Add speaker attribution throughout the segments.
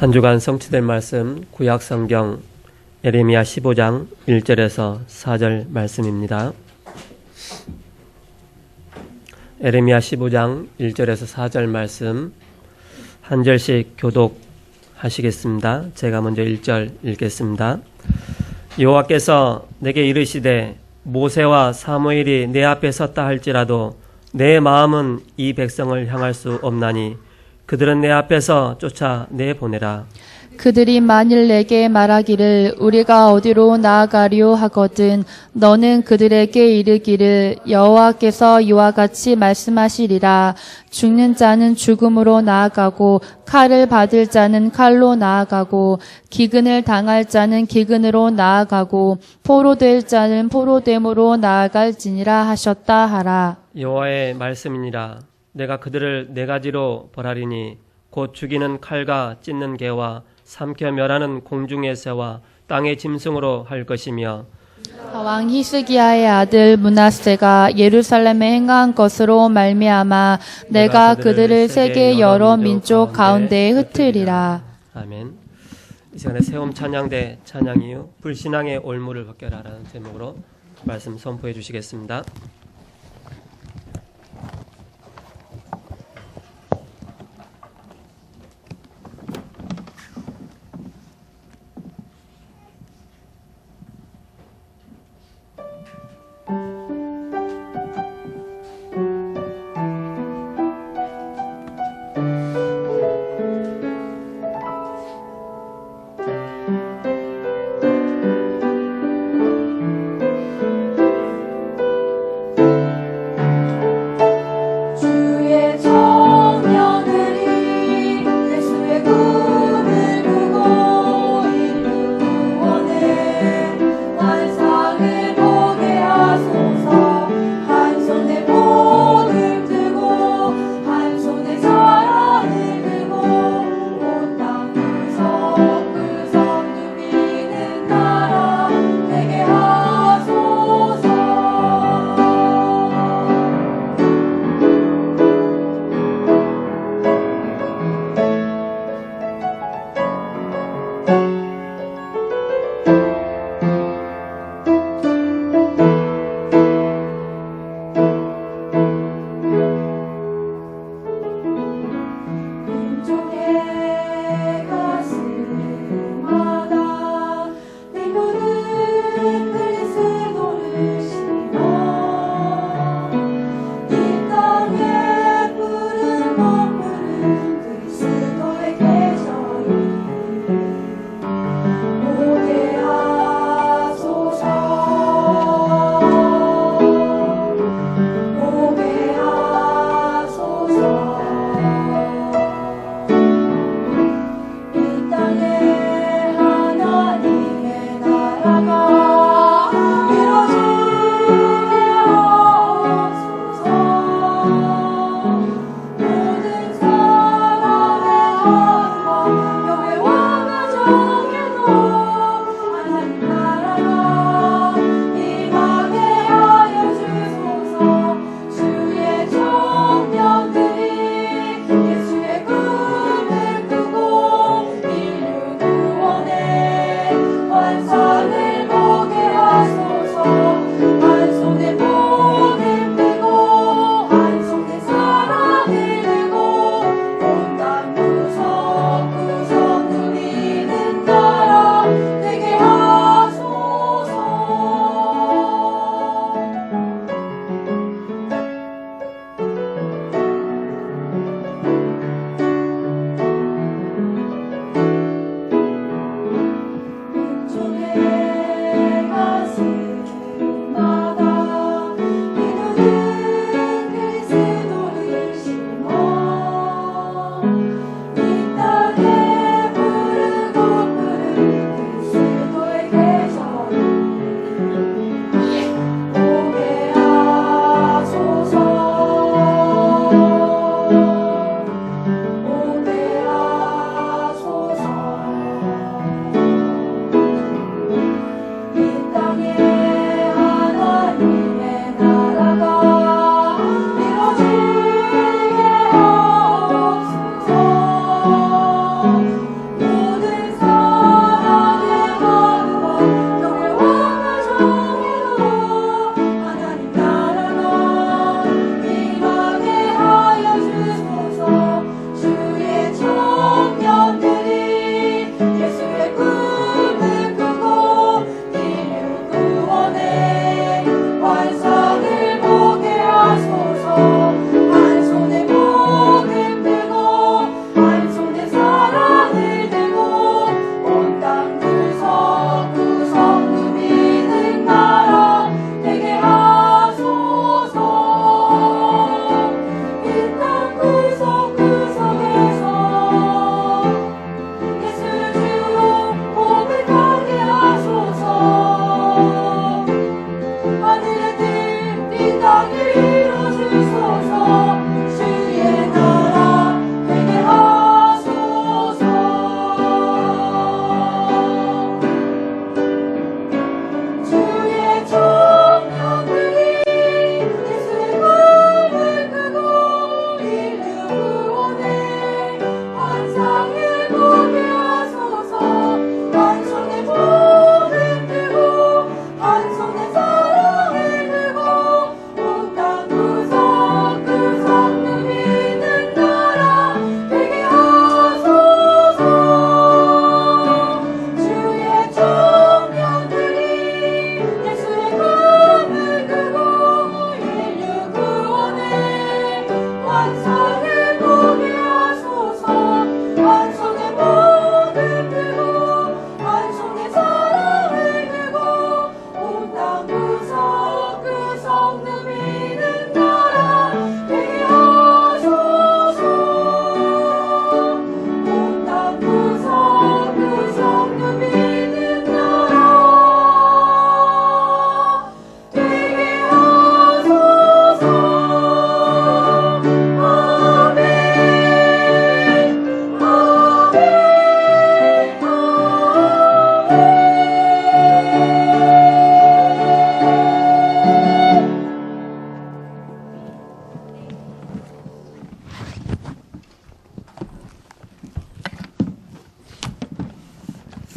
Speaker 1: 한 주간 성취될 말씀 구약성경 에레미야 15장 1절에서 4절 말씀입니다. 에레미야 15장 1절에서 4절 말씀 한 절씩 교독하시겠습니다. 제가 먼저 1절 읽겠습니다. 여호와께서 내게 이르시되 모세와 사무엘이 내 앞에 섰다 할지라도 내 마음은 이 백성을 향할 수 없나니 그들은 내 앞에서 쫓아내보내라.
Speaker 2: 그들이 만일 내게 말하기를 우리가 어디로 나아가려 하거든 너는 그들에게 이르기를 여호와께서 이와 같이 말씀하시리라. 죽는 자는 죽음으로 나아가고 칼을 받을 자는 칼로 나아가고 기근을 당할 자는 기근으로 나아가고 포로될 자는 포로됨으로 나아갈지니라 하셨다 하라.
Speaker 1: 여호와의 말씀이니라. 내가 그들을 네 가지로 벌하리니 곧 죽이는 칼과 찢는 개와 삼켜 멸하는 공중의 새와 땅의 짐승으로 할 것이며
Speaker 2: 왕 히스기야의 아들 므낫세가 예루살렘에 행한 것으로 말미암아 내가 그들을 세계 여러 민족 가운데에 흩으리라.
Speaker 1: 아멘. 이 시간에 새옴 찬양대 찬양 이후 불신앙의 올무를 벗겨라라는 제목으로 말씀 선포해 주시겠습니다.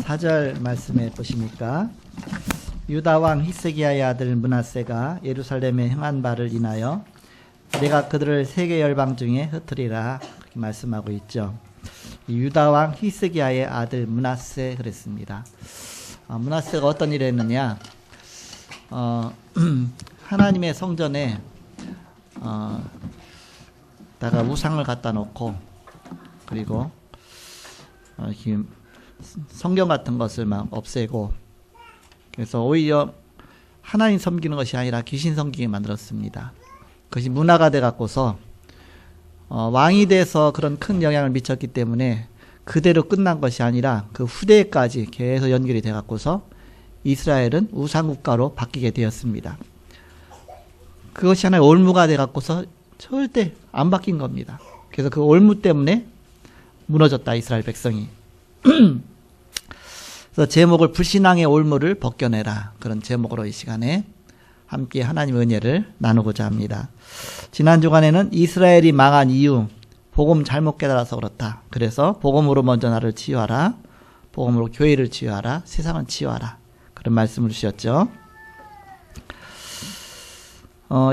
Speaker 3: 4절 말씀에 보십니까? 유다 왕 히스기야의 아들 므낫세가 예루살렘에 행한 바를 인하여 내가 그들을 세계 열방 중에 흩으리라 그렇게 말씀하고 있죠. 유다 왕 히스기야의 아들 므낫세 그랬습니다. 므낫세가 어떤 일을 했느냐? 하나님의 성전에 다가 우상을 갖다 놓고 그리고 성경 같은 것을 막 없애고 그래서 오히려 하나님 섬기는 것이 아니라 귀신 섬기게 만들었습니다. 그것이 문화가 돼 갖고서 왕이 돼서 그런 큰 영향을 미쳤기 때문에 그대로 끝난 것이 아니라 그 후대까지 계속 연결이 돼 갖고서 이스라엘은 우상국가로 바뀌게 되었습니다. 그것이 하나의 올무가 돼 갖고서 절대 안 바뀐 겁니다. 그래서 그 올무 때문에 무너졌다 이스라엘 백성이. 그래서 제목을 불신앙의 올무를 벗겨내라 그런 제목으로 이 시간에 함께 하나님의 은혜를 나누고자 합니다. 지난 주간에는 이스라엘이 망한 이유, 복음 잘못 깨달아서 그렇다. 그래서 복음으로 먼저 나를 치유하라, 복음으로 교회를 치유하라, 세상은 치유하라 그런 말씀을 주셨죠.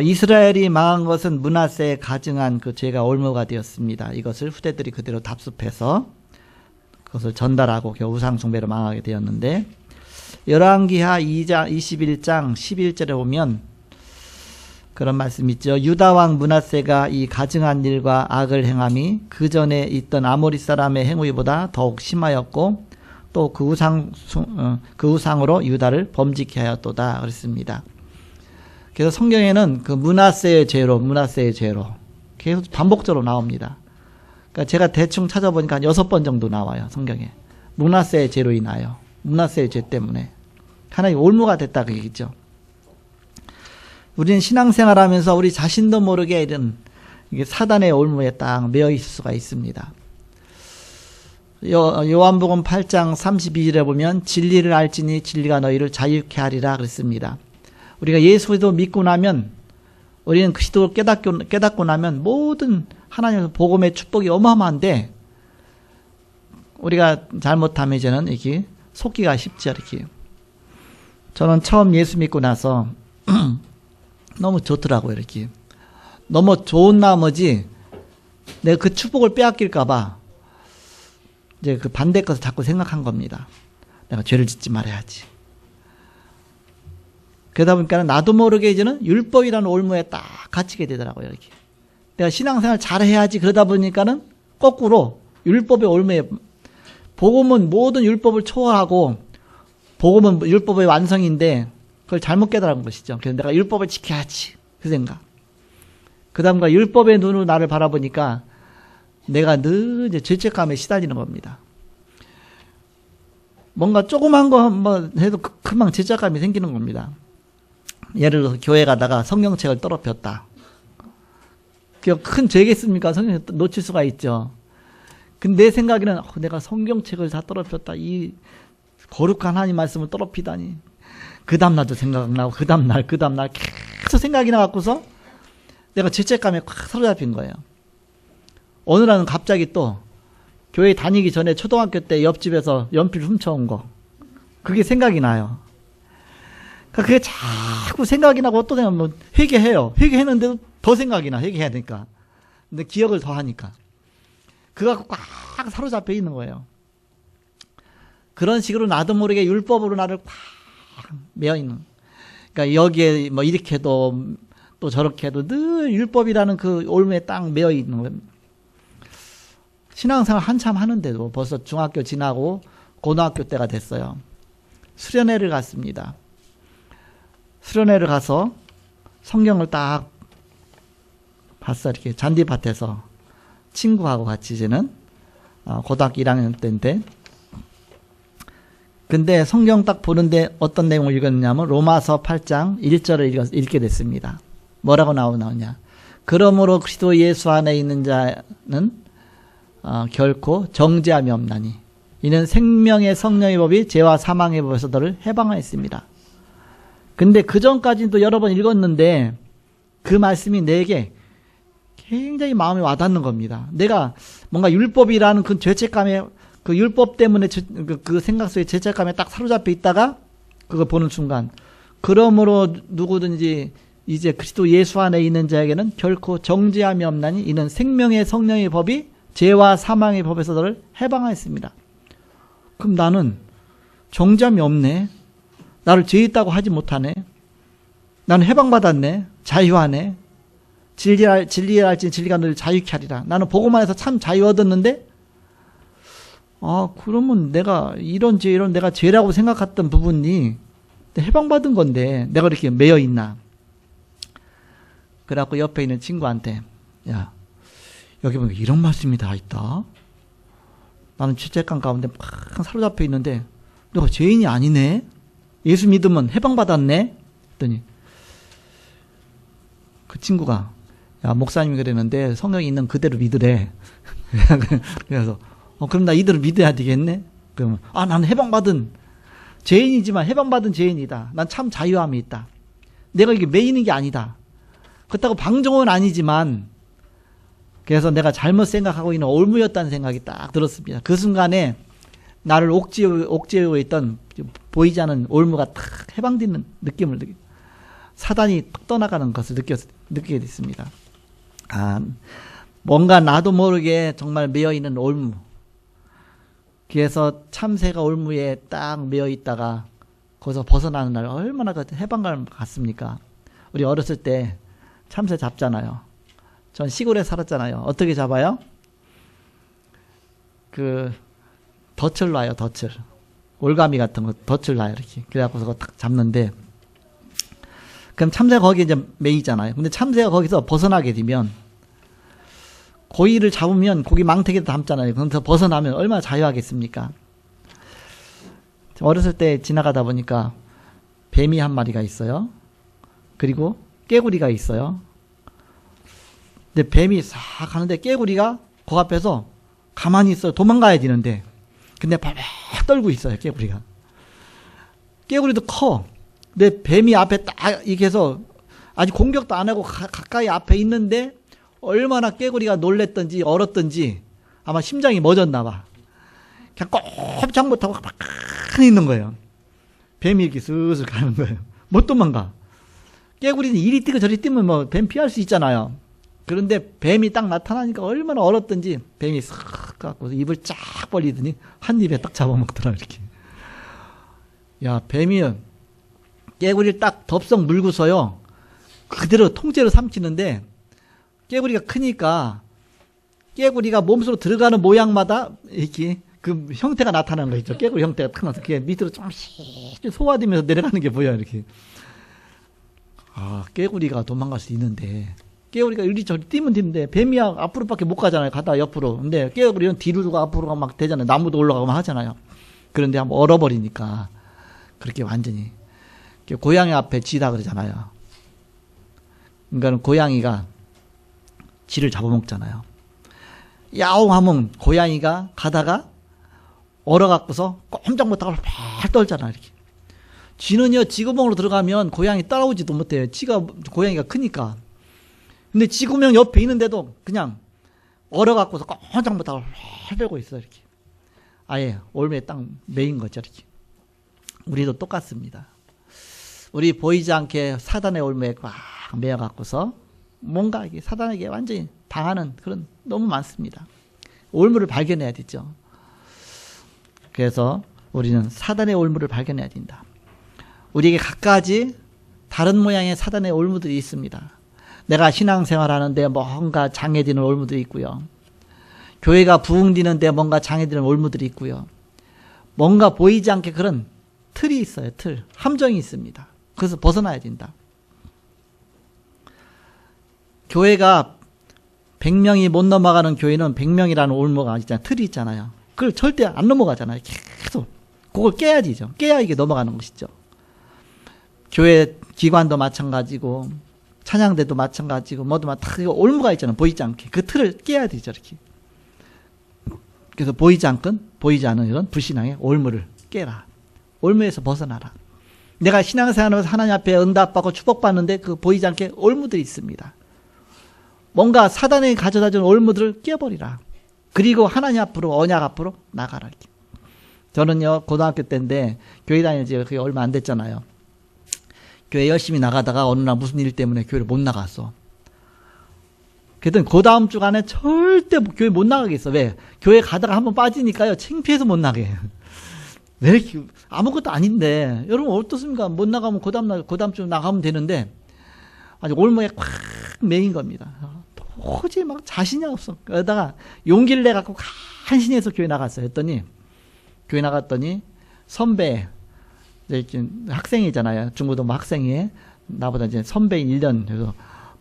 Speaker 3: 이스라엘이 망한 것은 므낫세의 가증한 그 죄가 올무가 되었습니다. 이것을 후대들이 그대로 답습해서 그것을 전달하고 겨우 우상 숭배로 망하게 되었는데 열왕기하 21장 11절에 보면 그런 말씀이 있죠. 유다 왕 므낫세가 이 가증한 일과 악을 행함이 그 전에 있던 아모리 사람의 행위보다 더욱 심하였고 또 그 우상으로 유다를 범죄케 하였도다 그랬습니다. 그래서 성경에는 그 므낫세의 죄로 계속 반복적으로 나옵니다. 그러니까 제가 대충 찾아보니까 한 6번 정도 나와요, 성경에. 므낫세의 죄로 인하여, 므낫세의 죄 때문에 하나님 올무가 됐다 그 얘기죠. 우리는 신앙생활하면서 우리 자신도 모르게 이런 이게 사단의 올무에 딱 매여 있을 수가 있습니다. 요한복음 8장 32절에 보면 진리를 알지니 진리가 너희를 자유케 하리라 그랬습니다. 우리가 예수 그리스도 믿고 나면 우리는 그리스도를 깨닫고 나면 모든 하나님의 복음의 축복이 어마어마한데 우리가 잘못하면 이제는 이렇게 속기가 쉽죠. 이렇게. 저는 처음 예수 믿고 나서 너무 좋더라고요. 이렇게. 너무 좋은 나머지 내가 그 축복을 빼앗길까봐 이제 그 반대 것을 자꾸 생각한 겁니다. 내가 죄를 짓지 말아야지. 그러다 보니까 나도 모르게 이제는 율법이라는 올무에 딱 갇히게 되더라고요. 이렇게. 내가 신앙생활 잘해야지 그러다 보니까는 거꾸로 율법의 올무에 복음은 모든 율법을 초월하고 복음은 율법의 완성인데 그걸 잘못 깨달은 것이죠. 그래서 내가 율법을 지켜야지 그 생각. 그 다음과 율법의 눈으로 나를 바라보니까 내가 늘 이제 죄책감에 시달리는 겁니다. 뭔가 조그만 거 한번 해도 금방 죄책감이 생기는 겁니다. 예를 들어서 교회 가다가 성경책을 떨어뜨렸다. 그게 큰 죄겠습니까? 성경책 놓칠 수가 있죠. 근데 내 생각에는 내가 성경책을 다 떨어뜨렸다. 이 거룩한 하나님 말씀을 떨어뜨리다니. 그 다음날도 생각나고 그 다음날 계속 생각이 나갖고서 내가 죄책감에 꽉 사로잡힌 거예요. 어느 날은 갑자기 또 교회 다니기 전에 초등학교 때 옆집에서 연필 훔쳐온 거 그게 생각이 나요. 그게 자꾸 생각이 나고 또 뭐 회개해요. 회개했는데도 더 생각이 나. 회개해야 되니까. 근데 기억을 더 하니까. 그거 꽉 사로잡혀 있는 거예요. 그런 식으로 나도 모르게 율법으로 나를 꽉 매여 있는. 그러니까 여기에 뭐 이렇게 해도 또 저렇게 해도 늘 율법이라는 그 올무에 딱 매여 있는 거예요. 신앙생활 한참 하는데도 벌써 중학교 지나고 고등학교 때가 됐어요. 수련회를 갔습니다. 수련회를 가서 성경을 딱 봤어. 이렇게 잔디밭에서 친구하고 같이 이제는 고등학교 1학년 때인데 근데 성경 딱 보는데 어떤 내용을 읽었냐면 로마서 8장 1절을 읽게 됐습니다. 뭐라고 나오냐. 그러므로 그리스도 예수 안에 있는 자는 결코 정죄함이 없나니 이는 생명의 성령의 법이 죄와 사망의 법에서 너를 해방하였습니다. 근데 그 전까지도 여러 번 읽었는데 그 말씀이 내게 굉장히 마음에 와닿는 겁니다. 내가 뭔가 율법이라는 그 죄책감에 그 율법 때문에 그 생각 속에 죄책감에 딱 사로잡혀 있다가 그걸 보는 순간, 그러므로 누구든지 이제 그리스도 예수 안에 있는 자에게는 결코 정죄함이 없나니 이는 생명의 성령의 법이 죄와 사망의 법에서 너를 해방하였습니다. 그럼 나는 정죄함이 없네. 나를 죄 있다고 하지 못하네. 나는 해방받았네. 자유하네. 진리를 알지 진리가 너를 자유케 하리라. 나는 보고만 해서 참 자유 얻었는데, 그러면 내가 이런 내가 죄라고 생각했던 부분이 해방받은 건데 내가 이렇게 매여 있나. 그래갖고 옆에 있는 친구한테, 야, 여기 보니까 이런 말씀이 다 있다. 나는 죄책감 가운데 막 사로잡혀 있는데 너가 죄인이 아니네. 예수 믿으면 해방받았네. 했더니 그 친구가, 야, 목사님이 그랬는데 성령이 있는 그대로 믿으래. 그래서 그럼 나 이대로 믿어야 되겠네. 그러면 나는 해방받은 죄인이지만 해방받은 죄인이다. 난 참 자유함이 있다. 내가 이게 매이는 게 아니다. 그렇다고 방종은 아니지만, 그래서 내가 잘못 생각하고 있는 올무였다는 생각이 딱 들었습니다. 그 순간에 나를 옥죄어 있던 보이지 않는 올무가 탁 해방되는 느낌을 사단이 탁 떠나가는 것을 느끼게 됐습니다. 뭔가 나도 모르게 정말 매여있는 올무. 그래서 참새가 올무에 딱 매여 있다가 거기서 벗어나는 날 얼마나 그 해방감을 갖습니까? 우리 어렸을 때 참새 잡잖아요. 전 시골에 살았잖아요. 어떻게 잡아요? 덫을 놔요, 덫을. 올가미 같은 거 덫을 놔요, 이렇게. 그래갖고서 그거 딱 잡는데, 그럼 참새가 거기에 이제 매이잖아요. 근데 참새가 거기서 벗어나게 되면, 고기를 잡으면 고기 망태기도 담잖아요. 그럼 벗어나면 얼마나 자유하겠습니까? 어렸을 때 지나가다 보니까 뱀이 한 마리가 있어요. 그리고 깨구리가 있어요. 근데 뱀이 싹 가는데 깨구리가 그 앞에서 가만히 있어요. 도망가야 되는데. 근데 발발 떨고 있어요, 깨구리가. 깨구리도 커. 근데 뱀이 앞에 딱 이렇게 해서 아직 공격도 안 하고 가까이 앞에 있는데 얼마나 깨구리가 놀랬던지 얼었던지 아마 심장이 멎었나 봐. 그냥 꼼짝 못하고 가만히 있는 거예요. 뱀이 이렇게 슬슬 가는 거예요. 못 도망가. 깨구리는 이리 뛰고 저리 뛰면 뭐 뱀 피할 수 있잖아요. 그런데 뱀이 딱 나타나니까 얼마나 얼었던지 뱀이 싹 갖고 입을 쫙 벌리더니 한 입에 딱 잡아먹더라, 이렇게. 야, 뱀이 깨구리를 딱 덥석 물고서요, 그대로 통째로 삼키는데, 깨구리가 크니까 깨구리가 몸속으로 들어가는 모양마다 이렇게 그 형태가 나타나는 거 있죠. 깨구리 형태가 탁 나서 그게 밑으로 조금씩 소화되면서 내려가는 게 보여요, 이렇게. 깨구리가 도망갈 수 있는데, 깨구리가 이리저리 뛰면 뛰는데, 뱀이 앞으로밖에 못 가잖아요. 가다 옆으로. 근데 깨구리는 뒤로 가 앞으로 막 되잖아요. 나무도 올라가고 막 하잖아요. 그런데 한번 얼어버리니까, 그렇게 완전히. 고양이 앞에 쥐다 그러잖아요. 그러니까 고양이가 쥐를 잡아먹잖아요. 야옹 하면 고양이가 가다가 얼어갖고서 꼼짝 못하고 팍 떨잖아, 이렇게. 쥐는요, 쥐구멍으로 들어가면 고양이 따라오지도 못해요. 고양이가 크니까. 근데 쥐구멍 옆에 있는데도 그냥 얼어갖고서 꼼짝 못하고 팍 떨고 있어, 이렇게. 아예 올매에 딱 매인 거죠, 이렇게. 우리도 똑같습니다. 우리 보이지 않게 사단의 올매에 꽉 매여갖고서 뭔가 사단에게 완전히 당하는 그런 너무 많습니다. 올무를 발견해야 되죠. 그래서 우리는 사단의 올무를 발견해야 된다. 우리에게 각가지 다른 모양의 사단의 올무들이 있습니다. 내가 신앙생활하는데 뭔가 장애되는 올무들이 있고요. 교회가 부흥되는데 뭔가 장애되는 올무들이 있고요. 뭔가 보이지 않게 그런 틀이 있어요. 틀. 함정이 있습니다. 그래서 벗어나야 된다. 교회가 100명이 못 넘어가는 교회는 100명이라는 올무가 있잖아요. 틀이 있잖아요. 그걸 절대 안 넘어가잖아요. 계속. 그걸 깨야지죠. 깨야 이게 넘어가는 것이죠. 교회 기관도 마찬가지고, 찬양대도 마찬가지고, 모두 다 올무가 있잖아요. 보이지 않게. 그 틀을 깨야 되죠. 이렇게. 그래서 보이지 않은 이런 불신앙의 올무를 깨라. 올무에서 벗어나라. 내가 신앙생활하면서 하나님 앞에 응답받고 축복받는데 그 보이지 않게 올무들이 있습니다. 뭔가 사단이 가져다준 올무들을 깨버리라. 그리고 하나님 앞으로, 언약 앞으로 나가라. 이렇게. 저는요, 고등학교 때인데, 교회 다닌 지 그게 얼마 안 됐잖아요. 교회 열심히 나가다가 어느 날 무슨 일 때문에 교회를 못 나갔어. 그랬더니 그 다음 주간에 절대 교회 못 나가겠어. 왜? 교회 가다가 한번 빠지니까요, 창피해서 못 나게. 왜 이렇게, 아무것도 아닌데, 여러분 어떻습니까? 못 나가면 그 다음 주 나가면 되는데, 아주 올무에 꽉 매인 겁니다. 도저히 막 자신이 없어. 그러다가 용기를 내갖고 간신히 해서 교회 나갔어요. 했더니, 교회 나갔더니, 선배, 이제 학생이잖아요. 중고등부 학생이. 나보다 이제 선배인 1년. 그래서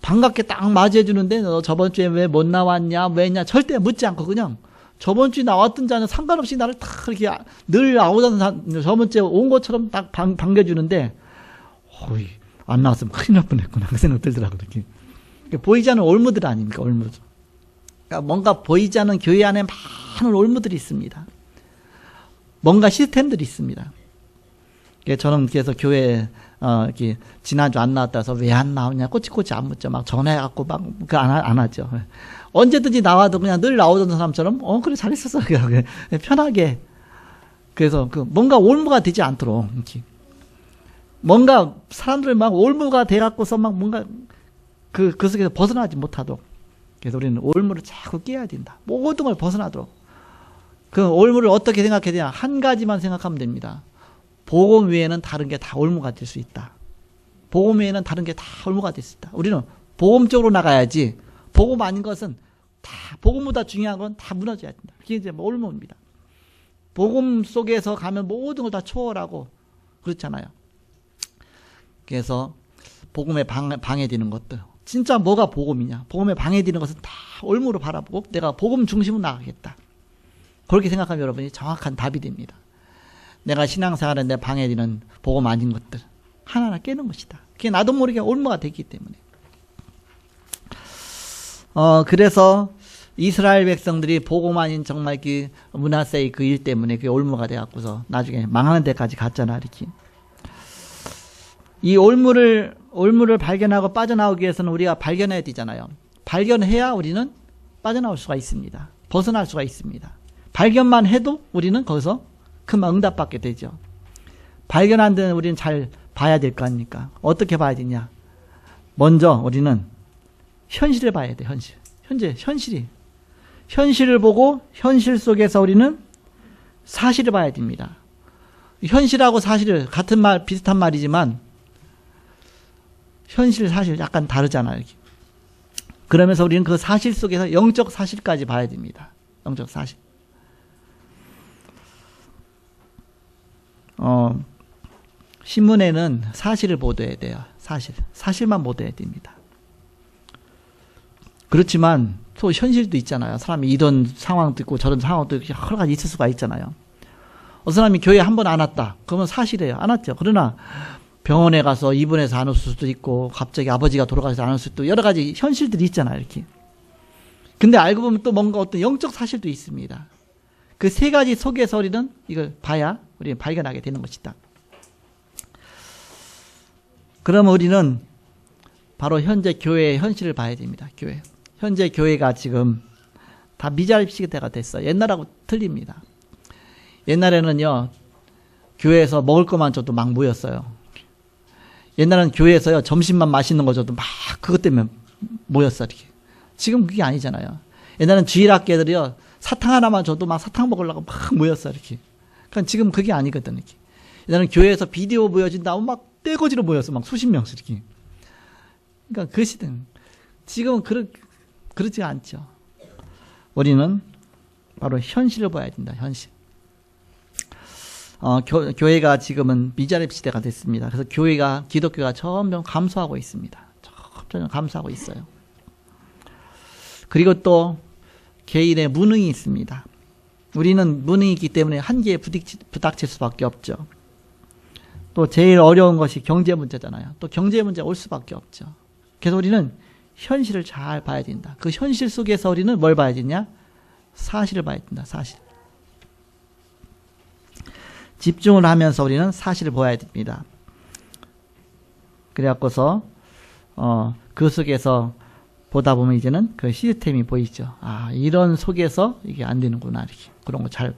Speaker 3: 반갑게 딱 맞이해주는데, 너 저번 주에 왜 못 나왔냐, 왜 했냐, 절대 묻지 않고 그냥, 저번 주에 나왔던 자는 상관없이 나를 딱 이렇게 늘 나오던 저번 주에 온 것처럼 딱 반겨주는데, 어이, 안 나왔으면 큰일 날 뻔했구나. 그 생각 들더라고요. 이렇게. 보이지 않는 올무들 아닙니까, 올무들. 그러니까 뭔가 보이지 않는 교회 안에 많은 올무들이 있습니다. 뭔가 시스템들이 있습니다. 저는 그래서 교회, 이렇게, 지난주 안 나왔다 해서 왜 안 나오냐, 꼬치꼬치 안 묻죠. 막 전화해갖고 막, 안 하죠. 언제든지 나와도 그냥 늘 나오던 사람처럼, 그래, 잘했었어. 그냥 편하게. 그래서 뭔가 올무가 되지 않도록, 이렇게. 뭔가 사람들 막 올무가 돼갖고서 막 뭔가 그 속에서 벗어나지 못하도록. 그래서 우리는 올무를 자꾸 깨야 된다. 모든 걸 벗어나도록. 그 올무를 어떻게 생각해야 되냐. 한 가지만 생각하면 됩니다. 복음 외에는 다른 게 다 올무가 될 수 있다. 복음 외에는 다른 게 다 올무가 될 수 있다. 우리는 복음 쪽으로 나가야지. 복음 아닌 것은 다, 복음보다 중요한 건 다 무너져야 된다. 그게 이제 올무입니다. 복음 속에서 가면 모든 걸 다 초월하고 그렇잖아요. 그래서 복음에 방해되는 것들. 진짜 뭐가 복음이냐. 복음에 방해되는 것은 다 올무로 바라보고 내가 복음 중심으로 나가겠다. 그렇게 생각하면 여러분이 정확한 답이 됩니다. 내가 신앙생활에 내 방해되는 복음 아닌 것들 하나하나 깨는 것이다. 그게 나도 모르게 올무가 되기 때문에. 그래서 이스라엘 백성들이 복음 아닌 정말 그 므낫세의 그 일 때문에 그게 올무가 돼갖고서 나중에 망하는 데까지 갔잖아. 이렇게. 이 올무를 발견하고 빠져나오기 위해서는 우리가 발견해야 되잖아요. 발견해야 우리는 빠져나올 수가 있습니다. 벗어날 수가 있습니다. 발견만 해도 우리는 거기서 금방 응답받게 되죠. 발견한 데는 우리는 잘 봐야 될 거 아닙니까? 어떻게 봐야 되냐? 먼저 우리는 현실을 봐야 돼, 현실. 현실을 보고 현실 속에서 우리는 사실을 봐야 됩니다. 현실하고 사실을 같은 말, 비슷한 말이지만 현실, 사실 약간 다르잖아요. 이렇게. 그러면서 우리는 그 사실 속에서 영적 사실까지 봐야 됩니다. 영적 사실. 신문에는 사실을 보도해야 돼요. 사실만 보도해야 됩니다. 그렇지만 또 현실도 있잖아요. 사람이 이런 상황도 있고 저런 상황도 이렇게 여러 가지 있을 수가 있잖아요. 어떤 사람이 교회에 한 번 안 왔다. 그러면 사실이에요. 안 왔죠. 그러나 병원에 가서 입원해서 안 올 수도 있고 갑자기 아버지가 돌아가서 안 올 수도 있고 여러 가지 현실들이 있잖아요. 이렇게. 근데 알고 보면 또 뭔가 어떤 영적 사실도 있습니다. 그 세 가지 속에서 우리는 이걸 봐야 우리는 발견하게 되는 것이다. 그러면 우리는 바로 현재 교회의 현실을 봐야 됩니다. 교회. 현재 교회가 지금 다 미자립 시대가 됐어요. 옛날하고 틀립니다. 옛날에는요, 교회에서 먹을 것만 줘도 막 모였어요. 옛날에는 교회에서요, 점심만 맛있는 거 줘도 막 그것 때문에 모였어, 이렇게. 지금 그게 아니잖아요. 옛날에는 주일학교들이요, 사탕 하나만 줘도 막 사탕 먹으려고 막 모였어, 이렇게. 그러니까 지금 그게 아니거든, 이렇게. 옛날에는 교회에서 비디오 보여준다고 막 떼거지로 모였어, 막 수십 명씩, 이렇게. 그러니까 그 시대는. 지금은 그렇지 않죠. 우리는 바로 현실을 봐야 된다, 현실. 교회가 지금은 미자립 시대가 됐습니다. 그래서 기독교가 점점 감소하고 있습니다. 점점 감소하고 있어요. 그리고 또 개인의 무능이 있습니다. 우리는 무능이 있기 때문에 한계에 부닥칠 수밖에 없죠. 또 제일 어려운 것이 경제 문제잖아요. 또 경제 문제가 올 수밖에 없죠. 그래서 우리는 현실을 잘 봐야 된다. 그 현실 속에서 우리는 뭘 봐야 되냐? 사실을 봐야 된다. 사실. 집중을 하면서 우리는 사실을 보아야 됩니다. 그래갖고서 그 속에서 보다 보면 이제는 그 시스템이 보이죠. 아, 이런 속에서 이게 안 되는구나. 이렇게. 그런 거 잘.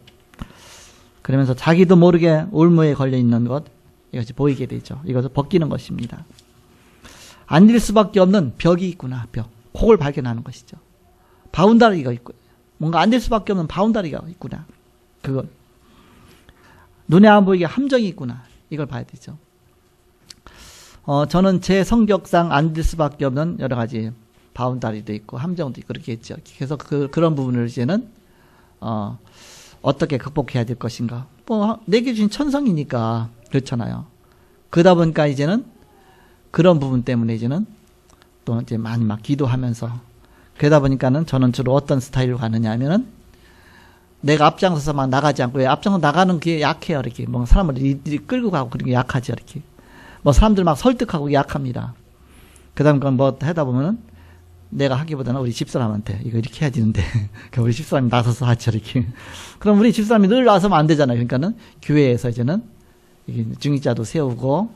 Speaker 3: 그러면서 자기도 모르게 올무에 걸려 있는 것, 이것이 보이게 되죠. 이것을 벗기는 것입니다. 안 될 수밖에 없는 벽이 있구나. 벽. 그걸 발견하는 것이죠. 바운다리가 있고, 뭔가 안 될 수밖에 없는 바운다리가 있구나. 그걸. 눈에 안 보이게 함정이 있구나. 이걸 봐야 되죠. 저는 제 성격상 안 될 수밖에 없는 여러 가지 바운다리도 있고 함정도 있고 그렇게 했죠. 그래서 그런 부분을 이제는 어떻게 극복해야 될 것인가. 뭐 내게 주신 천성이니까 그렇잖아요. 그러다 보니까 이제는 그런 부분 때문에 이제는 또 이제 많이 막 기도하면서 그러다 보니까는 저는 주로 어떤 스타일로 가느냐 하면은 내가 앞장서서 막 나가지 않고 앞장서 나가는 게 약해요. 이렇게 뭐 사람을 끌고 가고 그런 게 약하죠. 이렇게 뭐 사람들 막 설득하고 약합니다. 그다음 건 뭐 하다 보면은 내가 하기보다는 우리 집사람한테 이거 이렇게 해야 되는데 우리 집사람이 나서서 하죠. 이렇게. 그럼 우리 집사람이 늘 나서면 안 되잖아요. 그러니까는 교회에서 이제는 중직자도 세우고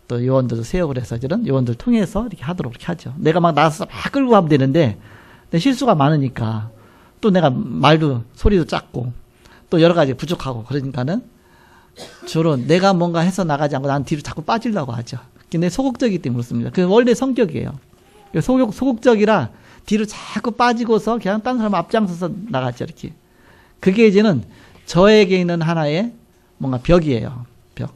Speaker 3: 또 요원들도 세우고 그래서 이제는 요원들 통해서 이렇게 하도록 이렇게 하죠. 내가 막 나서서 막 끌고 가면 되는데 실수가 많으니까 또 내가 말도 소리도 작고 또 여러 가지 부족하고 그러니까는 주로 내가 뭔가 해서 나가지 않고 난 뒤로 자꾸 빠지려고 하죠. 근데 소극적이기 때문에 그렇습니다. 그 원래 성격이에요. 소극적이라 뒤로 자꾸 빠지고서 그냥 딴 사람 앞장서서 나가죠. 이렇게. 그게 이제는 저에게 있는 하나의 뭔가 벽이에요. 벽.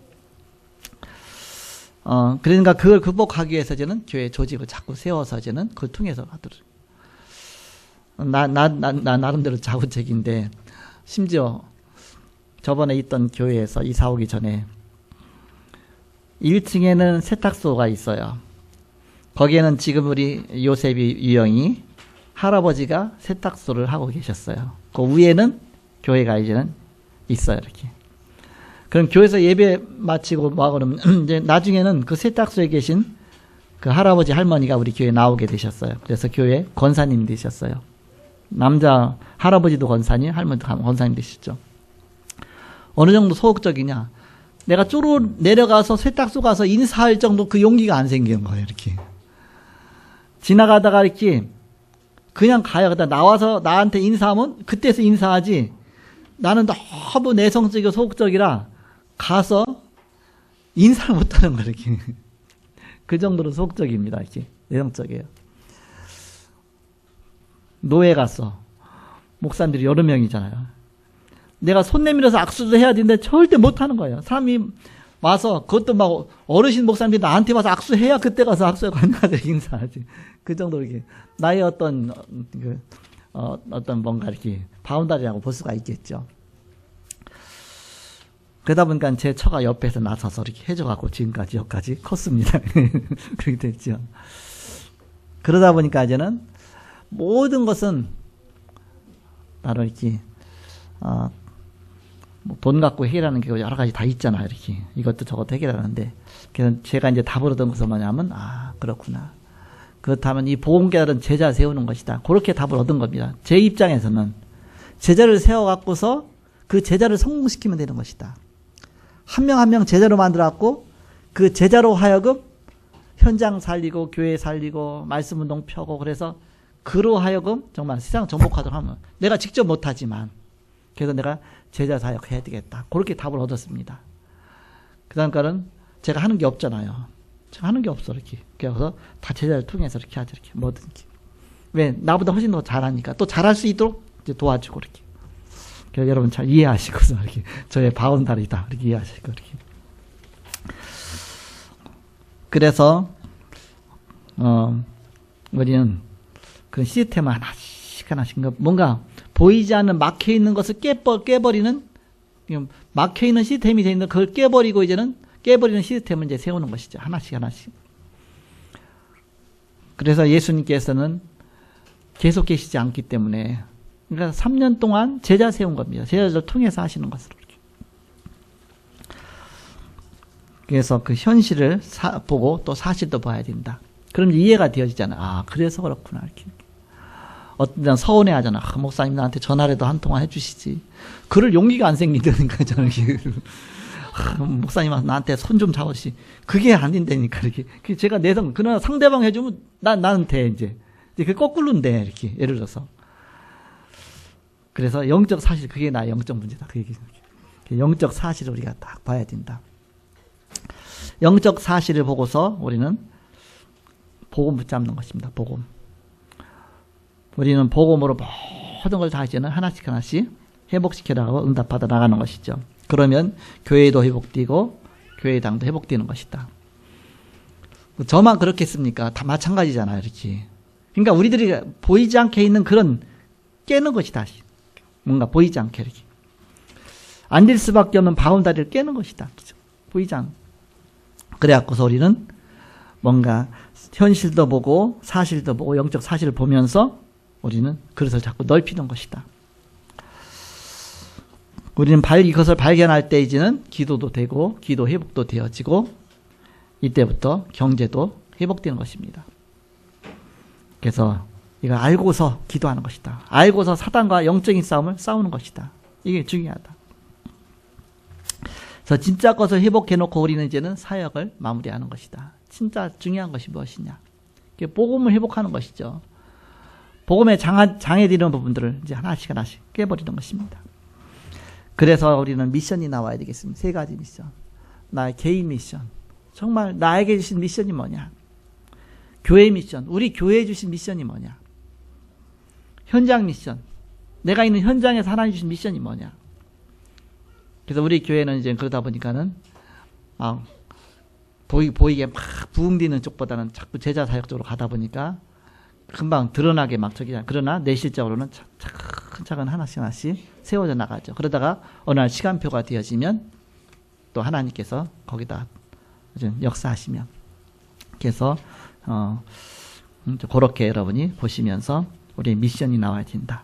Speaker 3: 그러니까 그걸 극복하기 위해서 이제는 교회 조직을 자꾸 세워서 이제는 그걸 통해서 하도록. 나름대로 자구책인데, 심지어 저번에 있던 교회에서 이사 오기 전에 1층에는 세탁소가 있어요. 거기에는 지금 우리 요셉이 유영이 할아버지가 세탁소를 하고 계셨어요. 그 위에는 교회가 이제는 있어요. 이렇게. 그럼 교회에서 예배 마치고 뭐 그러면 이제 나중에는 그 세탁소에 계신 그 할아버지 할머니가 우리 교회에 나오게 되셨어요. 그래서 교회 권사님이 되셨어요. 남자 할아버지도 권사님, 할머니도 권사님 되셨죠. 어느 정도 소극적이냐? 내가 쪼로 내려가서 세탁소 가서 인사할 정도 그 용기가 안 생기는 거예요. 이렇게. 지나가다가 이렇게 그냥 가요. 그다 나와서 나한테 인사하면 그때서 인사하지. 나는 너무 내성적이고 소극적이라 가서 인사를 못하는 거예요. 이렇게. 그 정도로 소극적입니다. 이렇게 내성적이에요. 노예 갔어. 목사님들이 여러 명이잖아요. 내가 손 내밀어서 악수도 해야 되는데 절대 못하는 거예요. 사람이 와서 그것도 막 어르신 목사님들이 나한테 와서 악수해야 그때 가서 악수하고 안가서 인사하지. 그 정도로 이렇게 나의 어떤 어떤 뭔가 이렇게 바운다리라고 볼 수가 있겠죠. 그러다 보니까 제 처가 옆에서 나서서 이렇게 해줘갖고 지금까지 여기까지 컸습니다. 그렇게 됐죠. 그러다 보니까 이제는 모든 것은 바로 이렇게 뭐돈 갖고 해결하는 게 여러 가지 다 있잖아요. 이렇게 이것도 저것도 해결하는데 그래서 제가 이제 답을 얻은 것은 뭐냐면 그렇구나. 그렇다면 이 복음 깨달은 제자 세우는 것이다. 그렇게 답을 얻은 겁니다. 제 입장에서는 제자를 세워갖고서 그 제자를 성공시키면 되는 것이다. 한 명 한 명 제자로 만들어갖고 그 제자로 하여금 현장 살리고 교회 살리고 말씀 운동 펴고 그래서 그로 하여금 정말 세상 정복하도록 하면 내가 직접 못하지만 그래서 내가 제자 사역 해야 되겠다. 그렇게 답을 얻었습니다. 그 다음까는 제가 하는 게 없잖아요. 제가 하는 게 없어. 이렇게. 그래서 다 제자를 통해서 이렇게 하죠. 이렇게 뭐든지. 왜? 나보다 훨씬 더 잘하니까. 또 잘할 수 있도록 이제 도와주고 이렇게. 그래서 여러분 잘 이해하시고서 이렇게 저의 바운다리다. 이렇게 이해하시고 이렇게. 그래서 우리는 그 시스템을 하나씩 뭔가 보이지 않는 막혀 있는 것을 깨버리는 막혀 있는 시스템이 되어 있는 그걸 깨버리고 이제는 깨버리는 시스템을 이제 세우는 것이죠. 하나씩. 그래서 예수님께서는 계속 계시지 않기 때문에 그러니까 3년 동안 제자 세운 겁니다. 제자들 통해서 하시는 것으로. 그래서 그 현실을 보고 또 사실도 봐야 된다. 그럼 이해가 되어지잖아. 그래서 그렇구나. 이렇게. 어떤 데는 서운해 하잖아. 목사님 나한테 전화라도 한 통화 해주시지. 그럴 용기가 안 생긴다니까. 저는 목사님 나한테 손 좀 잡으시. 그게 안 된다니까. 이렇게. 제가 내성, 그러나 상대방 해주면 나는 돼, 이제. 그 거꾸로인데, 이렇게, 예를 들어서. 그래서 영적 사실, 그게 나의 영적 문제다. 그 얘기. 영적 사실을 우리가 딱 봐야 된다. 영적 사실을 보고서 우리는 복음 붙잡는 것입니다. 복음. 우리는 복음으로 모든 걸 다 이제는 하나씩 회복시켜나가고 응답받아 나가는 것이죠. 그러면 교회도 회복되고 교회당도 회복되는 것이다. 저만 그렇겠습니까? 다 마찬가지잖아요. 이렇게. 그러니까 우리들이 보이지 않게 있는 그런 깨는 것이다. 뭔가 보이지 않게 이렇게. 앉을 수밖에 없는 바운다리를 깨는 것이다. 그렇죠? 보이지 않. 그래갖고서 우리는 뭔가 현실도 보고 사실도 보고 영적 사실을 보면서 우리는 그릇을 자꾸 넓히는 것이다. 우리는 이것을 발견할 때 이제는 기도도 되고 기도 회복도 되어지고 이때부터 경제도 회복되는 것입니다. 그래서 이걸 알고서 기도하는 것이다. 알고서 사단과 영적인 싸움을 싸우는 것이다. 이게 중요하다. 그래서 진짜 것을 회복해놓고 우리는 이제는 사역을 마무리하는 것이다. 진짜 중요한 것이 무엇이냐? 복음을 회복하는 것이죠. 복음에 장애되는 부분들을 이제 하나씩 깨버리는 것입니다. 그래서 우리는 미션이 나와야 되겠습니다. 3가지 미션. 나의 개인 미션. 정말 나에게 주신 미션이 뭐냐? 교회 미션. 우리 교회에 주신 미션이 뭐냐? 현장 미션. 내가 있는 현장에서 하나님 주신 미션이 뭐냐? 그래서 우리 교회는 이제 그러다 보니까는 보이게 막 부흥되는 쪽보다는 자꾸 제자 사역 쪽으로 가다 보니까 금방 드러나게 막 저기잖아요. 그러나 내실적으로는 차근차근 하나씩 세워져 나가죠. 그러다가 어느 날 시간표가 되어지면 또 하나님께서 거기다 역사하시면. 그래서 그렇게 여러분이 보시면서 우리의 미션이 나와야 된다.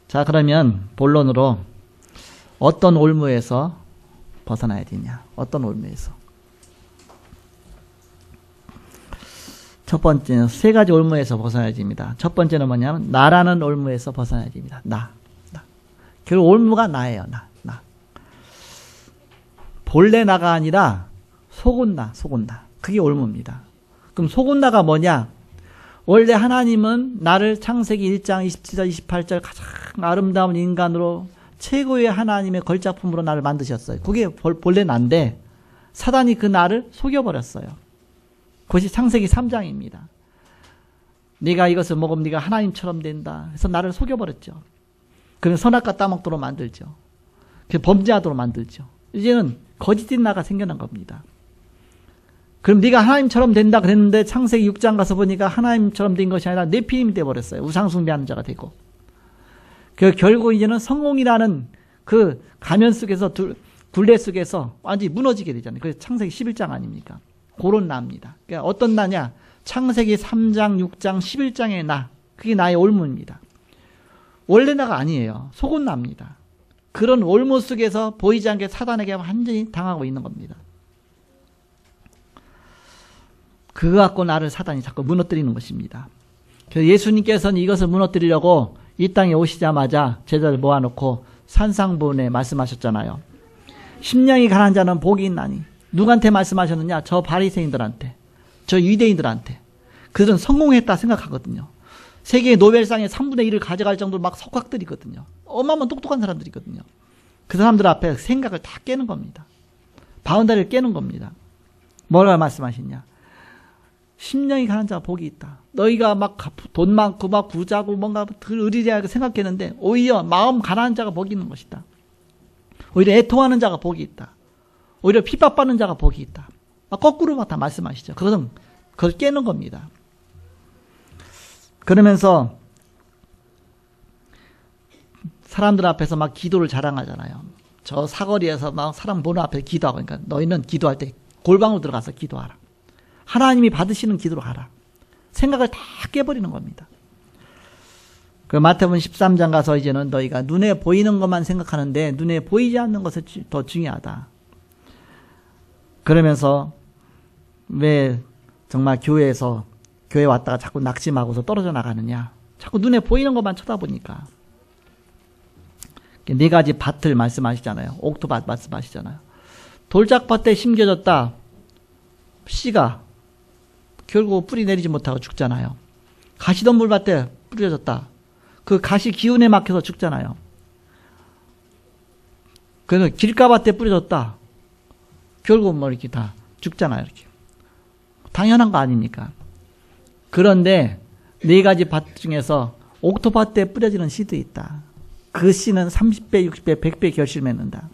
Speaker 3: 자, 그러면 본론으로 어떤 올무에서 벗어나야 되냐? 어떤 올무에서? 첫 번째는 3가지 올무에서 벗어나야 됩니다. 첫 번째는 뭐냐면 나라는 올무에서 벗어나야 됩니다. 나. 결국 올무가 나예요. 나. 본래 나가 아니라 속은 나. 그게 올무입니다. 그럼 속은 나가 뭐냐? 원래 하나님은 나를 창세기 1장 27절 28절 가장 아름다운 인간으로 최고의 하나님의 걸작품으로 나를 만드셨어요. 그게 본래 난데 사단이 그 나를 속여버렸어요. 그것이 창세기 3장입니다. 네가 이것을 먹으면 네가 하나님처럼 된다 해서 나를 속여버렸죠. 그러면 선악과 따먹도록 만들죠. 범죄하도록 만들죠. 이제는 거짓된 나가 생겨난 겁니다. 그럼 네가 하나님처럼 된다 그랬는데 창세기 6장 가서 보니까 하나님처럼 된 것이 아니라 네피림이 되어버렸어요. 우상숭배하는 자가 되고. 결국 이제는 성공이라는 그 가면 속에서 굴레 속에서 완전히 무너지게 되잖아요. 그래서 창세기 11장 아닙니까? 그런 나입니다. 그러니까 어떤 나냐? 창세기 3장, 6장, 11장의 나. 그게 나의 올무입니다. 원래 나가 아니에요. 속은 나입니다. 그런 올무 속에서 보이지 않게 사단에게 완전히 당하고 있는 겁니다. 그거 갖고 나를 사단이 자꾸 무너뜨리는 것입니다. 그래서 예수님께서는 이것을 무너뜨리려고 이 땅에 오시자마자 제자들 모아놓고 산상보훈에 말씀하셨잖아요. 심령이 가난한 자는 복이 있나니. 누구한테 말씀하셨느냐? 저 바리새인들한테, 저 유대인들한테. 그들은 성공했다 생각하거든요. 세계 노벨상의 3분의 1을 가져갈 정도로 막 석학들이거든요. 어마어마한 똑똑한 사람들이거든요. 그 사람들 앞에 생각을 다 깨는 겁니다. 바운다리를 깨는 겁니다. 뭐라 말씀하시냐? 심령이 가난한 자가 복이 있다. 너희가 막 돈 많고 막 부자고 뭔가 의리리하게 생각했는데 오히려 마음 가난한 자가 복이 있는 것이다. 오히려 애통하는 자가 복이 있다. 오히려 핍박받는 자가 복이 있다. 막 거꾸로 막 다 말씀하시죠. 그것은 그걸 깨는 겁니다. 그러면서 사람들 앞에서 막 기도를 자랑하잖아요. 저 사거리에서 막 사람 보는 앞에 기도하고, 그러니까 너희는 기도할 때 골방으로 들어가서 기도하라. 하나님이 받으시는 기도로 하라. 생각을 다 깨버리는 겁니다. 그 마태복음 13장 가서 이제는 너희가 눈에 보이는 것만 생각하는데 눈에 보이지 않는 것이 더 중요하다. 그러면서 왜 정말 교회 왔다가 자꾸 낙심하고서 떨어져 나가느냐. 자꾸 눈에 보이는 것만 쳐다보니까. 4가지 밭을 말씀하시잖아요. 옥토밭 말씀하시잖아요. 돌짝밭에 심겨졌다. 씨가 결국 뿌리 내리지 못하고 죽잖아요. 가시덤불밭에 뿌려졌다. 그 가시 기운에 막혀서 죽잖아요. 그래서 길가밭에 뿌려졌다. 결국 뭐 이렇게 다 죽잖아요. 이렇게. 당연한 거 아닙니까? 그런데 4가지 밭 중에서 옥토밭에 뿌려지는 씨도 있다. 그 씨는 30배, 60배, 100배 결실 맺는다.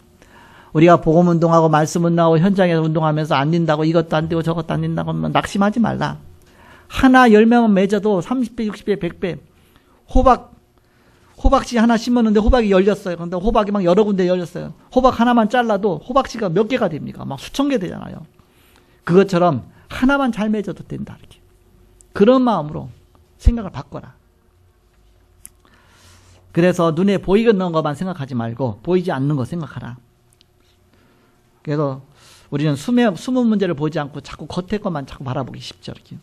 Speaker 3: 우리가 복음 운동하고 말씀 운동하고 현장에서 운동하면서 안 된다고 이것도 안 되고 저것도 안 된다고 하면 낙심하지 말라. 하나 열매만 맺어도 30배, 60배, 100배. 호박씨 하나 심었는데 호박이 열렸어요. 그런데 호박이 막 여러 군데 열렸어요. 호박 하나만 잘라도 호박씨가 몇 개가 됩니까? 막 수천 개 되잖아요. 그것처럼 하나만 잘 맺어도 된다. 이렇게. 그런 마음으로 생각을 바꿔라. 그래서 눈에 보이는 것만 생각하지 말고 보이지 않는 거 생각하라. 그래서 우리는 숨은 문제를 보지 않고 자꾸 겉에 것만 자꾸 바라보기 쉽죠. 이렇게.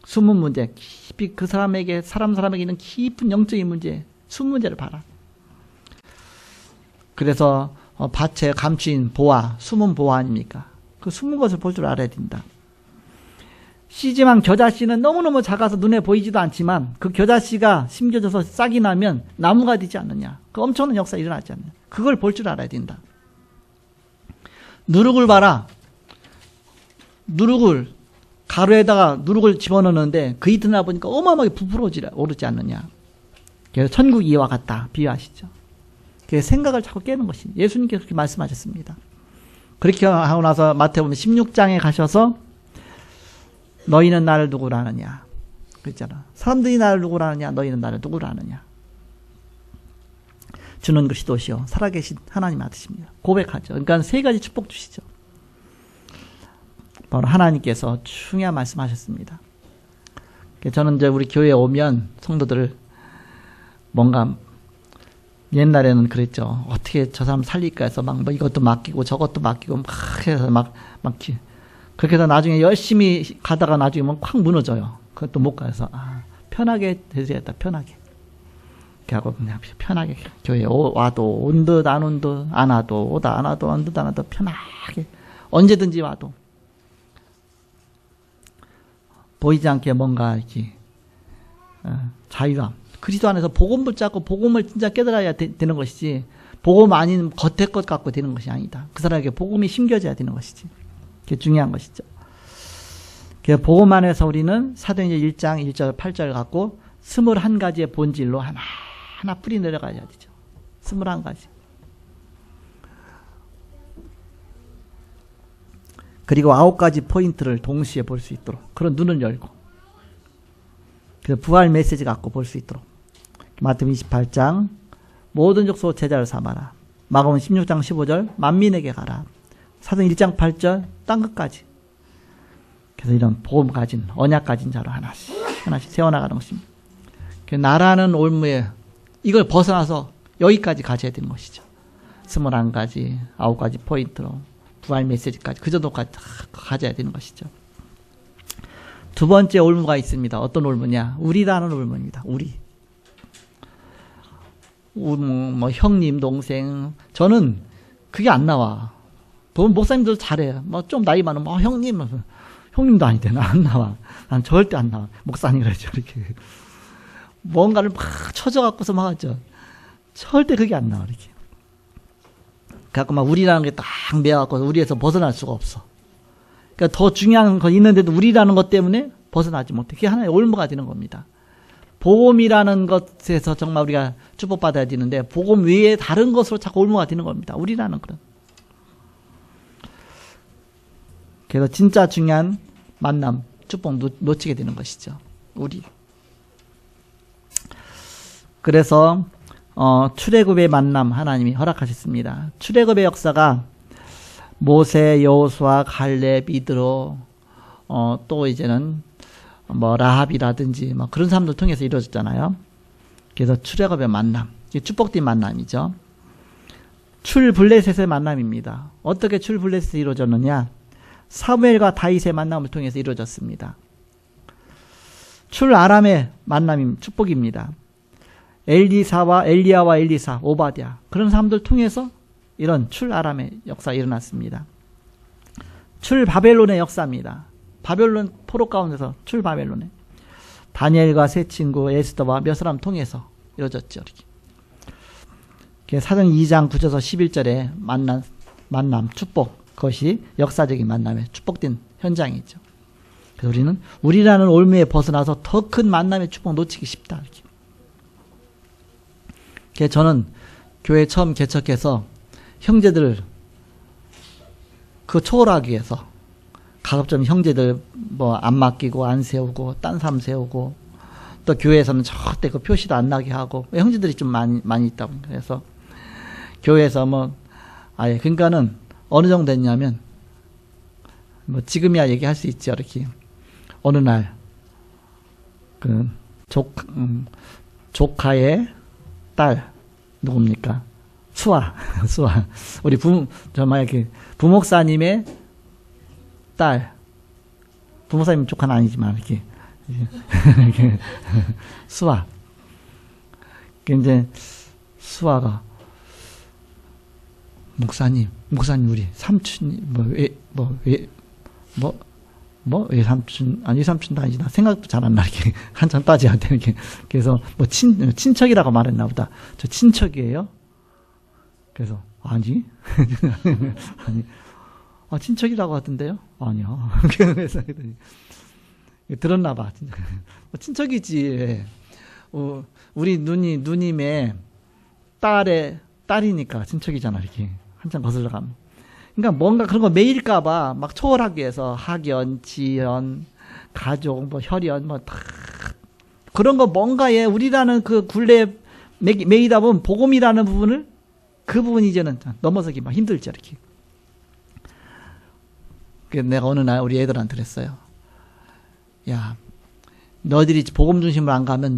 Speaker 3: 숨은 문제, 깊이 그 사람에게 있는 깊은 영적인 문제, 숨은 문제를 봐라. 그래서 밭에 감추인 보화, 숨은 보화 아닙니까? 그 숨은 것을 볼 줄 알아야 된다. 씨지만 겨자씨는 너무너무 작아서 눈에 보이지도 않지만 그 겨자씨가 심겨져서 싹이 나면 나무가 되지 않느냐. 그 엄청난 역사가 일어나지 않느냐. 그걸 볼 줄 알아야 된다. 누룩을 봐라. 누룩을 가루에다가 누룩을 집어넣는데 그 이튿날 보니까 어마어마하게 부풀어 오르지 않느냐. 그래서 천국이 이와 같다. 비유하시죠. 그래서 생각을 자꾸 깨는 것이 예수님께서 그렇게 말씀하셨습니다. 그렇게 하고 나서 마태복음 16장에 가셔서 너희는 나를 누구로 아느냐. 그랬잖아. 사람들이 나를 누구로 아느냐. 너희는 나를 누구로 아느냐. 주는 그리스도시요 살아계신 하나님 아드십니다. 고백하죠. 그러니까 3가지 축복 주시죠. 바로 하나님께서 중요한 말씀하셨습니다. 저는 이제 우리 교회에 오면 성도들을 뭔가 옛날에는 그랬죠. 어떻게 저 사람 살릴까 해서 막 뭐 이것도 맡기고 저것도 맡기고 막 해서 막 그렇게 해서 나중에 열심히 가다가 나중에 막 확 무너져요. 그것도 못 가서 편하게 되셔야겠다. 편하게. 하고 그냥 편하게 교회에 와도 온 듯 안 온 듯 안 와도 오다 안 와도 온 듯 안 와도 편하게 언제든지 와도 보이지 않게 뭔가 이렇게 자유함. 그리스도 안에서 복음 붙잡고 복음을 진짜 깨달아야 되는 것이지 복음 아닌 겉의 것 갖고 되는 것이 아니다. 그 사람에게 복음이 심겨져야 되는 것이지. 그게 중요한 것이죠. 그래서 복음 안에서 우리는 사도행전 1장 1절 8절 갖고 21가지의 본질로 하나 뿌리 내려가야 되죠. 21가지. 그리고 9가지 포인트를 동시에 볼 수 있도록 그런 눈을 열고 그래서 부활 메시지 갖고 볼 수 있도록 마태복음 28장 모든 족속 제자를 삼아라. 마가복음 16장 15절 만민에게 가라. 사도행전 1장 8절 땅 끝까지. 그래서 이런 복음 가진 언약 가진 자로 하나씩 세워나가는 것입니다. 나라는 올무에 이걸 벗어나서 여기까지 가져야 되는 것이죠. 21가지 9가지 포인트로 부활 메시지까지 그 정도까지 다 가져야 되는 것이죠. 두 번째 올무가 있습니다. 어떤 올무냐? 우리라는 올무입니다. 우리. 뭐 형님, 동생. 저는 그게 안 나와. 보면 목사님들 잘해요. 뭐 좀 나이 많으면 형님도 아닌데 안 나와. 난 절대 안 나와. 목사님 그러죠. 이렇게. 뭔가를 막 쳐져갖고서 막 하죠. 절대 그게 안 나와. 이렇게. 그래갖고 막 우리라는 게 딱 매어갖고 우리에서 벗어날 수가 없어. 그러니까 더 중요한 거 있는데도 우리라는 것 때문에 벗어나지 못해. 그게 하나의 올무가 되는 겁니다. 복음이라는 것에서 정말 우리가 축복받아야 되는데 복음 외에 다른 것으로 자꾸 올무가 되는 겁니다. 우리라는 그런. 그래서 진짜 중요한 만남, 축복 놓치게 되는 것이죠. 우리. 그래서 출애굽의 만남 하나님이 허락하셨습니다. 출애굽의 역사가 모세, 여호수아, 갈렙, 이드로 또 이제는 뭐 라합이라든지 뭐 그런 사람들 통해서 이루어졌잖아요. 그래서 출애굽의 만남, 축복된 만남이죠. 출블레셋의 만남입니다. 어떻게 출블레셋이 이루어졌느냐? 사무엘과 다윗의 만남을 통해서 이루어졌습니다. 출아람의 만남이 축복입니다. 엘리야와 엘리사, 오바댜 그런 사람들 통해서 이런 출아람의 역사가 일어났습니다. 출바벨론의 역사입니다. 바벨론 포로 가운데서 출바벨론에 다니엘과 세 친구 에스더와 몇 사람 통해서 이루어졌죠. 이렇게 사도행 2장 9절에서 11절에 만남, 축복, 그것이 역사적인 만남의 축복된 현장이죠. 그래서 우리는 우리라는 올무에 벗어나서 더 큰 만남의 축복 놓치기 쉽다. 이렇게. 그래서 저는 교회 처음 개척해서 형제들 그 초월하기 위해서 가급적 형제들 뭐 안 맡기고 안 세우고 딴 사람 세우고 또 교회에서는 절대 그 표시도 안 나게 하고 형제들이 좀 많이 있다고. 그래서 교회에서 뭐 아예 그러니까는 어느 정도 됐냐면 뭐 지금이야 얘기할 수 있죠. 이렇게 어느 날 그 조카의 딸 누굽니까? 수아 우리 부목사님의 딸, 부목사님 조카는 아니지만 이렇게 수아. 이제 수아가 목사님 우리 삼촌이 외삼촌 아니 외삼촌도 아니지 나 생각도 잘 안 나 이렇게 한참 따져야 돼 이렇게 그래서 뭐 친척이라고 말했나 보다. 저 친척이에요? 그래서 아니 아니 친척이라고 하던데요? 아니요. 그래서 들었나 봐. 친척이지. 우리 누님의 딸이니까 친척이잖아. 이렇게 한참 거슬러 가면. 그러니까 뭔가 그런 거 매일까봐 막 초월하기 위해서 학연, 지연, 가족, 뭐 혈연, 뭐 다 그런 거 뭔가에 우리라는 그 굴레에 매이다 보면 복음이라는 부분을 그 부분이 이제는 넘어서기 막 힘들죠. 이렇게. 그래서 내가 어느 날 우리 애들한테 그랬어요. 야, 너희들이 복음 중심으로 안 가면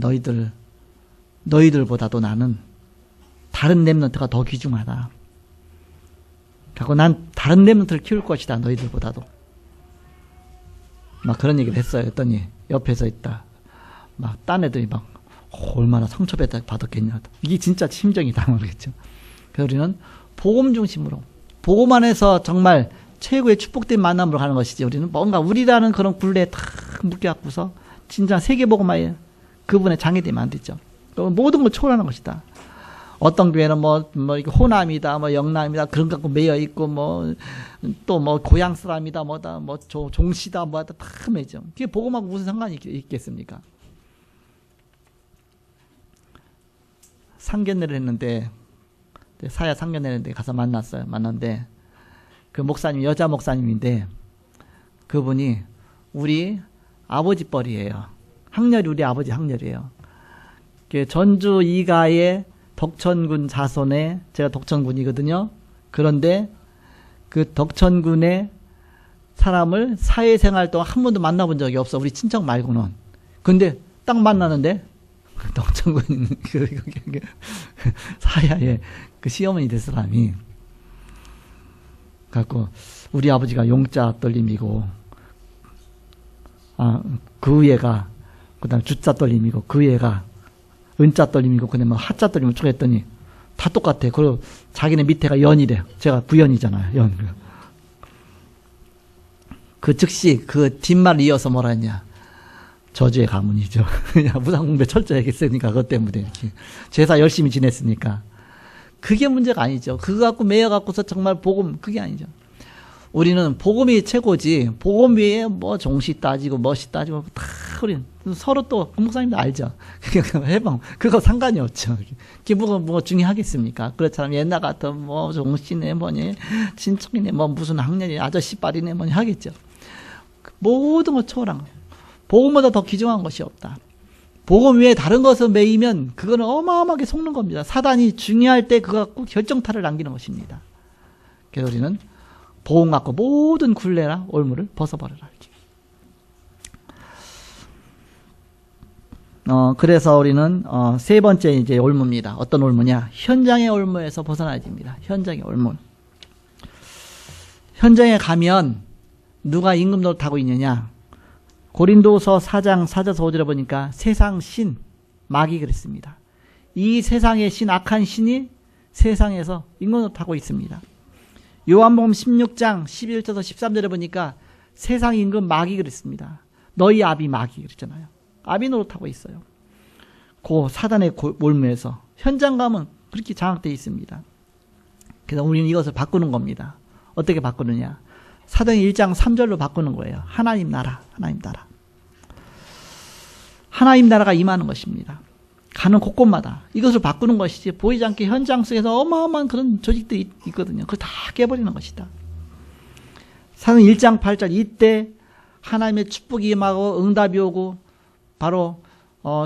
Speaker 3: 너희들보다도 나는 다른 렘넌트가 더 귀중하다. 그리고 난 다른 렘넌트를 키울 것이다. 너희들보다도. 막 그런 얘기를 했어요. 했더니 옆에서 있다. 막 딴 애들이 막 얼마나 상처받았겠냐. 이게 진짜 심정이다. 모르겠죠. 그래서 우리는 복음 중심으로 복음 안에서 정말 최고의 축복된 만남으로 가는 것이지. 우리는 뭔가 우리라는 그런 굴레에 탁 묶여갖고서 진짜 세계복음화에 그분에 장애되면 안 되죠. 모든 걸 초월하는 것이다. 어떤 교회는 뭐 이게 호남이다, 뭐 영남이다 그런 거 갖고 매여 있고 또 고향 사람이다, 종시다, 다 매죠. 그게 복음하고 무슨 상관이 있겠습니까? 상견례를 했는데 사야 상견례를 했는데 가서 만났는데 그 목사님 여자 목사님인데 그분이 우리 아버지 뻘이에요. 학렬이 우리 아버지 학렬이에요. 전주 이가의 덕천군 자손에 제가 덕천군이거든요. 그런데 그 덕천군의 사람을 사회생활 동안 한 번도 만나본 적이 없어. 우리 친척 말고는. 근데 딱 만나는데 덕천군 사야의 그 시어머니 될 사람이 갖고 우리 아버지가 용자 떨림이고 그 얘가 그다음 주자 떨림이고 그 얘가 은자 떨림이고 그다음에 뭐 하자 떨림을 쭉 했더니 다 똑같아. 그리고 자기네 밑에가 연이래. 제가 부연이잖아요. 연. 그 즉시 그 뒷말 이어서 뭐라 했냐. 저주의 가문이죠. 그냥 무상 공배 철저하게 했으니까 그것 때문에 이렇게 제사 열심히 지냈으니까 그게 문제가 아니죠. 그거 갖고 매여 갖고서 정말 복음 그게 아니죠. 우리는 복음이 최고지. 복음 위에 뭐 종시 따지고 멋이 따지고 다 우리는 서로 또 목사님도 알죠. 해방 그거 상관이 없죠. 그게 뭐 중요하겠습니까? 그렇잖아요. 옛날 같은 뭐 종시네 뭐니 친척이네 뭐 무슨 학년이 아저씨 빨이네 뭐니 하겠죠. 모든 거 초월한 거. 복음보다 더 귀중한 것이 없다. 복음 위에 다른 것을 매이면 그거는 어마어마하게 속는 겁니다. 사단이 중요할 때 그거 갖고 결정타를 남기는 것입니다. 그래서 우리는 복음 갖고 모든 굴레나 올무를 벗어버려라. 그래서 우리는 세 번째 이제 올무입니다. 어떤 올무냐? 현장의 올무에서 벗어나야 됩니다. 현장의 올무. 현장에 가면 누가 임금 노릇하고 있느냐? 고린도서 4장 4절에서 5절에 보니까 세상 신, 마귀 그랬습니다. 이 세상의 신, 악한 신이 세상에서 임금 노릇하고 있습니다. 요한복음 16장 11절에서 13절에 보니까 세상 임금 마귀 그랬습니다. 너희 아비 마귀 그랬잖아요. 아비 노릇하고 있어요. 그 사단의 올무에서 현장감은 그렇게 장악되어 있습니다. 그래서 우리는 이것을 바꾸는 겁니다. 어떻게 바꾸느냐? 사도행 1장 3절로 바꾸는 거예요. 하나님 나라, 하나님 나라. 하나님 나라가 임하는 것입니다. 가는 곳곳마다 이것을 바꾸는 것이지 보이지 않게 현장 속에서 어마어마한 그런 조직들이 있거든요. 그걸 다 깨버리는 것이다. 사도행 1장 8절 이때 하나님의 축복이 임하고 응답이 오고 바로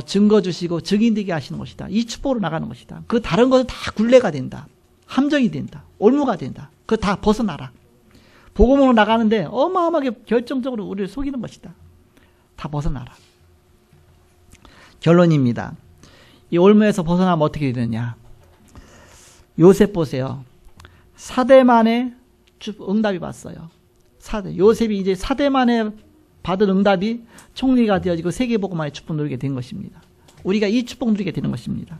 Speaker 3: 증거 주시고 증인되게 하시는 것이다. 이 축복으로 나가는 것이다. 그 다른 것은 다 굴레가 된다. 함정이 된다. 올무가 된다. 그거 다 벗어나라. 복음으로 나가는데 어마어마하게 결정적으로 우리를 속이는 것이다. 다 벗어나라. 결론입니다. 이 올무에서 벗어나면 어떻게 되느냐. 요셉 보세요. 4대 만에 응답이 왔어요. 4대. 요셉이 이제 4대 만에 받은 응답이 총리가 되어지고 세계복음화의 축복 누리게 된 것입니다. 우리가 이 축복 누리게 되는 것입니다.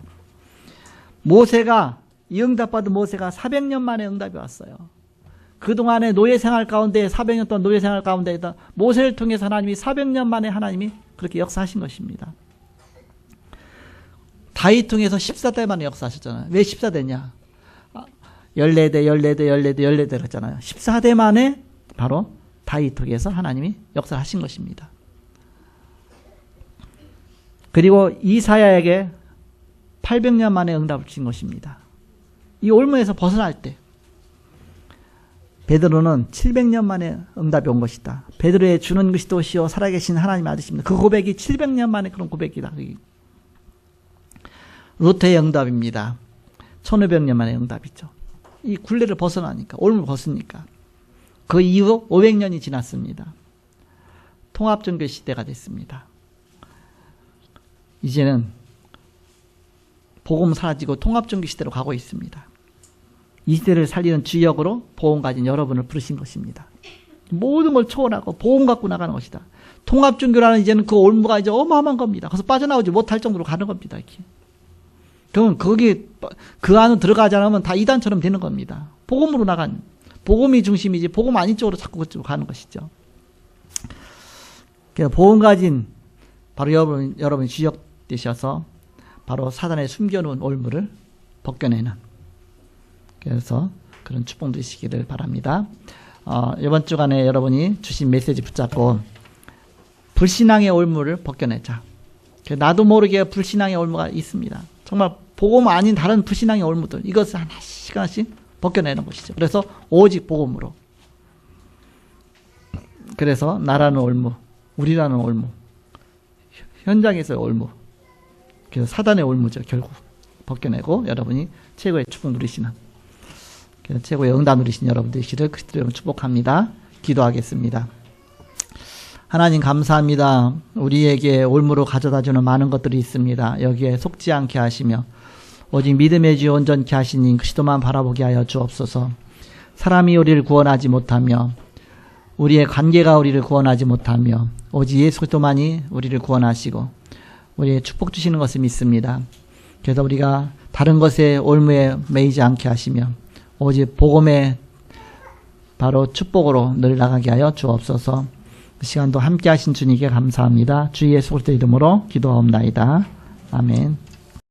Speaker 3: 모세가 이 응답받은 모세가 400년 만에 응답이 왔어요. 그동안의 노예 생활 가운데 400년 동안 노예 생활 가운데 모세를 통해서 하나님이 400년 만에 하나님이 그렇게 역사하신 것입니다. 다윗 통해서 14대 만에 역사하셨잖아요. 왜 14대냐? 14대 그랬잖아요. 14대 만에 바로 다윗 통해서 하나님이 역사를 하신 것입니다. 그리고 이사야에게 800년 만에 응답을 주신 것입니다. 이 올무에서 벗어날 때 베드로는 700년 만에 응답이 온 것이다. 베드로의 주는 그리스도시요 살아계신 하나님의 아들입니다. 그 고백이 700년 만에 그런 고백이다. 루터의 응답입니다. 1500년 만에 응답이죠. 이 굴레를 벗어나니까, 올무를 벗으니까. 그 이후 500년이 지났습니다. 통합종교 시대가 됐습니다. 이제는 복음 사라지고 통합종교 시대로 가고 있습니다. 이 시대를 살리는 주역으로 복음 가진 여러분을 부르신 것입니다. 모든 걸 초월하고 복음 갖고 나가는 것이다. 통합종교라는 이제는 그 올무가 이제 어마어마한 겁니다. 그래서 빠져나오지 못할 정도로 가는 겁니다. 이렇게. 그러면 거기 그 안으로 들어가지 않으면 다 이단처럼 되는 겁니다. 복음으로 나간 복음이 중심이지 복음 아닌 쪽으로 자꾸 그쪽으로 가는 것이죠. 그래서 복음 가진 바로 여러분 주역 되셔서 바로 사단의 숨겨놓은 올무를 벗겨내는 그래서 그런 축복 누리시기를 바랍니다. 이번 주간에 여러분이 주신 메시지 붙잡고 불신앙의 올무를 벗겨내자. 나도 모르게 불신앙의 올무가 있습니다. 정말 복음 아닌 다른 불신앙의 올무들 이것을 하나씩 벗겨내는 것이죠. 그래서 오직 복음으로. 그래서 나라는 올무, 우리라는 올무, 현장에서의 올무, 그래서 사단의 올무죠. 결국 벗겨내고 여러분이 최고의 축복 누리시는, 그래서 최고의 응답 누리시는 여러분 되시기를 그리스도로 여러분 축복합니다. 기도하겠습니다. 하나님 감사합니다. 우리에게 올무로 가져다주는 많은 것들이 있습니다. 여기에 속지 않게 하시며 오직 믿음의 주 온전케 하시니 그리스도만 바라보게 하여 주옵소서. 사람이 우리를 구원하지 못하며 우리의 관계가 우리를 구원하지 못하며 오직 예수 그리스도만이 우리를 구원하시고 우리의 축복 주시는 것을 믿습니다. 그래서 우리가 다른 것에 올무에 매이지 않게 하시며 오직 복음의 바로 축복으로 늘 나가게 하여 주옵소서. 그 시간도 함께 하신 주님께 감사합니다. 주 예수 그리스도 이름으로 기도하옵나이다. 아멘.